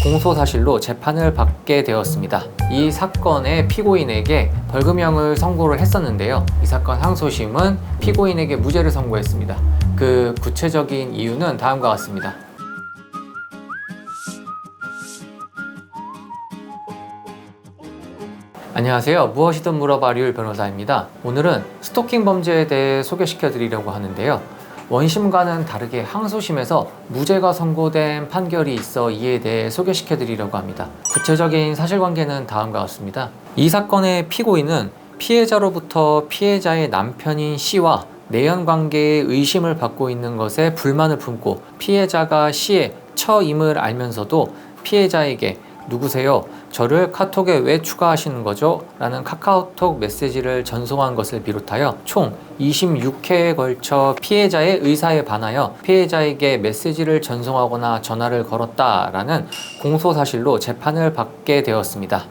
공소사실로 재판을 받게 되었습니다. 이 사건의 피고인에게 벌금형을 선고를 했었는데요. 이 사건 항소심은 피고인에게 무죄를 선고했습니다. 그 구체적인 이유는 다음과 같습니다. 안녕하세요. 무엇이든 물어봐 류일 변호사입니다. 오늘은 스토킹 범죄에 대해 소개시켜 드리려고 하는데요. 원심과는 다르게 항소심에서 무죄가 선고된 판결이 있어 이에 대해 소개시켜 드리려고 합니다. 구체적인 사실관계는 다음과 같습니다. 이 사건의 피고인은 피해자로부터 피해자의 남편인 C와 내연관계의 의심을 받고 있는 것에 불만을 품고 피해자가 C의 처임을 알면서도 피해자에게 "누구세요? 저를 카톡에 왜 추가하시는 거죠?" 라는 카카오톡 메시지를 전송한 것을 비롯하여 총 26회에 걸쳐 피해자의 의사에 반하여 피해자에게 메시지를 전송하거나 전화를 걸었다라는 공소사실로 재판을 받게 되었습니다.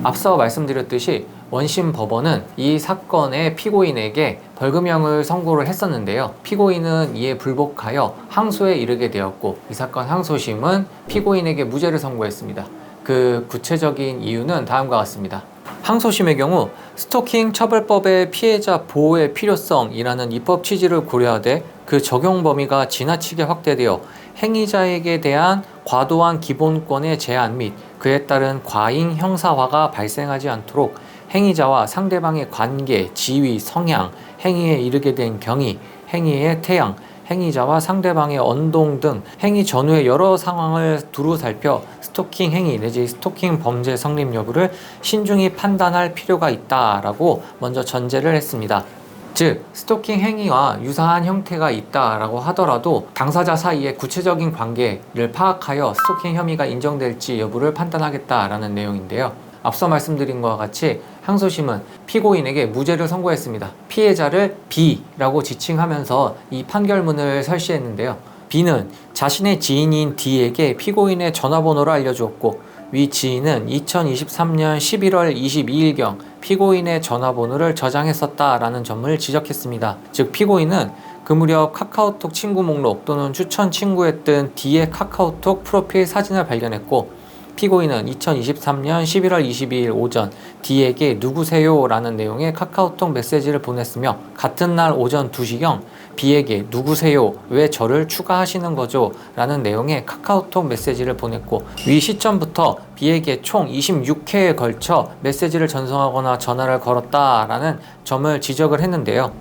앞서 말씀드렸듯이 원심 법원은 이 사건의 피고인에게 벌금형을 선고를 했었는데요. 피고인은 이에 불복하여 항소에 이르게 되었고, 이 사건 항소심은 피고인에게 무죄를 선고했습니다. 그 구체적인 이유는 다음과 같습니다. 항소심의 경우 스토킹 처벌법의 피해자 보호의 필요성이라는 입법 취지를 고려하되 그 적용 범위가 지나치게 확대되어 행위자에게 대한 과도한 기본권의 제한 및 그에 따른 과잉 형사화가 발생하지 않도록 행위자와 상대방의 관계, 지위, 성향, 행위에 이르게 된 경위, 행위의 태양, 행위자와 상대방의 언동 등 행위 전후의 여러 상황을 두루 살펴 스토킹 행위 내지 스토킹 범죄 성립 여부를 신중히 판단할 필요가 있다라고 먼저 전제를 했습니다. 즉, 스토킹 행위와 유사한 형태가 있다라고 하더라도 당사자 사이의 구체적인 관계를 파악하여 스토킹 혐의가 인정될지 여부를 판단하겠다라는 내용인데요. 앞서 말씀드린 것과 같이 항소심은 피고인에게 무죄를 선고했습니다. 피해자를 B라고 지칭하면서 이 판결문을 설시했는데요. B는 자신의 지인인 D에게 피고인의 전화번호를 알려주었고, 위 지인은 2023년 11월 22일경 피고인의 전화번호를 저장했었다라는 점을 지적했습니다. 즉, 피고인은 그 무렵 카카오톡 친구 목록 또는 추천 친구에 뜬 D의 카카오톡 프로필 사진을 발견했고, 피고인은 2023년 11월 22일 오전 D에게 "누구세요? 라는 내용의 카카오톡 메시지를 보냈으며, 같은 날 오전 2시경 B에게 "누구세요? 왜 저를 추가하시는 거죠? 라는 내용의 카카오톡 메시지를 보냈고, 위 시점부터 B에게 총 26회에 걸쳐 메시지를 전송하거나 전화를 걸었다라는 점을 지적을 했는데요.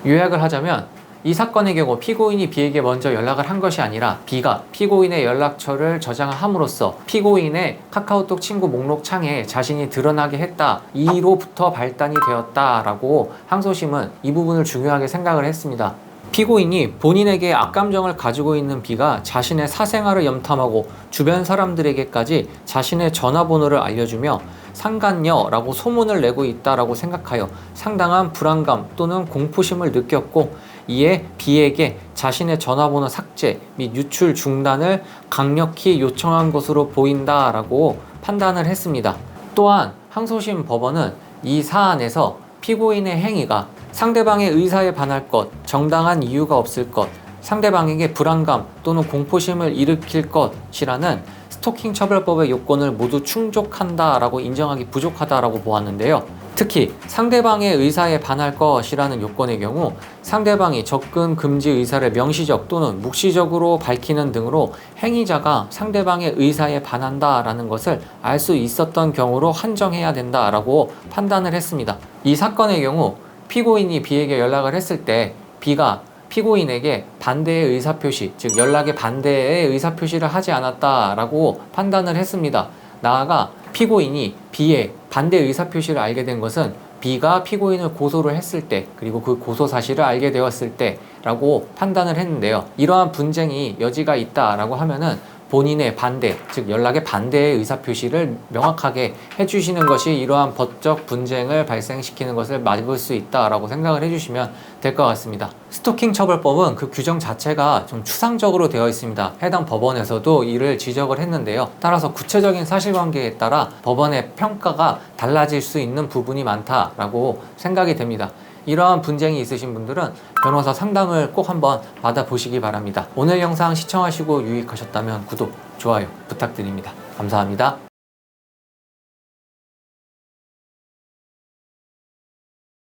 요약을 하자면 이 사건의 경우 피고인이 B에게 먼저 연락을 한 것이 아니라 B가 피고인의 연락처를 저장함으로써 피고인의 카카오톡 친구 목록 창에 자신이 드러나게 했다, 이로부터 발단이 되었다라고 항소심은 이 부분을 중요하게 생각을 했습니다. 피고인이 본인에게 악감정을 가지고 있는 B가 자신의 사생활을 염탐하고 주변 사람들에게까지 자신의 전화번호를 알려주며 상간녀라고 소문을 내고 있다라고 생각하여 상당한 불안감 또는 공포심을 느꼈고, 이에 B에게 자신의 전화번호 삭제 및 유출 중단을 강력히 요청한 것으로 보인다라고 판단을 했습니다. 또한 항소심 법원은 이 사안에서 피고인의 행위가 상대방의 의사에 반할 것, 정당한 이유가 없을 것, 상대방에게 불안감 또는 공포심을 일으킬 것이라는 스토킹 처벌법의 요건을 모두 충족한다라고 인정하기 부족하다라고 보았는데요. 특히 상대방의 의사에 반할 것이라는 요건의 경우 상대방이 접근 금지 의사를 명시적 또는 묵시적으로 밝히는 등으로 행위자가 상대방의 의사에 반한다라는 것을 알 수 있었던 경우로 한정해야 된다라고 판단을 했습니다. 이 사건의 경우 피고인이 B에게 연락을 했을 때 B가 피고인에게 반대의 의사표시, 즉 연락에 반대의 의사표시를 하지 않았다라고 판단을 했습니다. 나아가 피고인이 B의 반대 의사표시를 알게 된 것은 B가 피고인을 고소를 했을 때, 그리고 그 고소 사실을 알게 되었을 때라고 판단을 했는데요. 이러한 분쟁이 여지가 있다라고 하면은 본인의 반대, 즉 연락의 반대의 의사표시를 명확하게 해주시는 것이 이러한 법적 분쟁을 발생시키는 것을 막을 수 있다라고 생각을 해주시면 될 것 같습니다. 스토킹 처벌법은 그 규정 자체가 좀 추상적으로 되어 있습니다. 해당 법원에서도 이를 지적을 했는데요. 따라서 구체적인 사실관계에 따라 법원의 평가가 달라질 수 있는 부분이 많다라고 생각이 됩니다. 이러한 분쟁이 있으신 분들은 변호사 상담을 꼭 한번 받아보시기 바랍니다. 오늘 영상 시청하시고 유익하셨다면 구독, 좋아요 부탁드립니다. 감사합니다.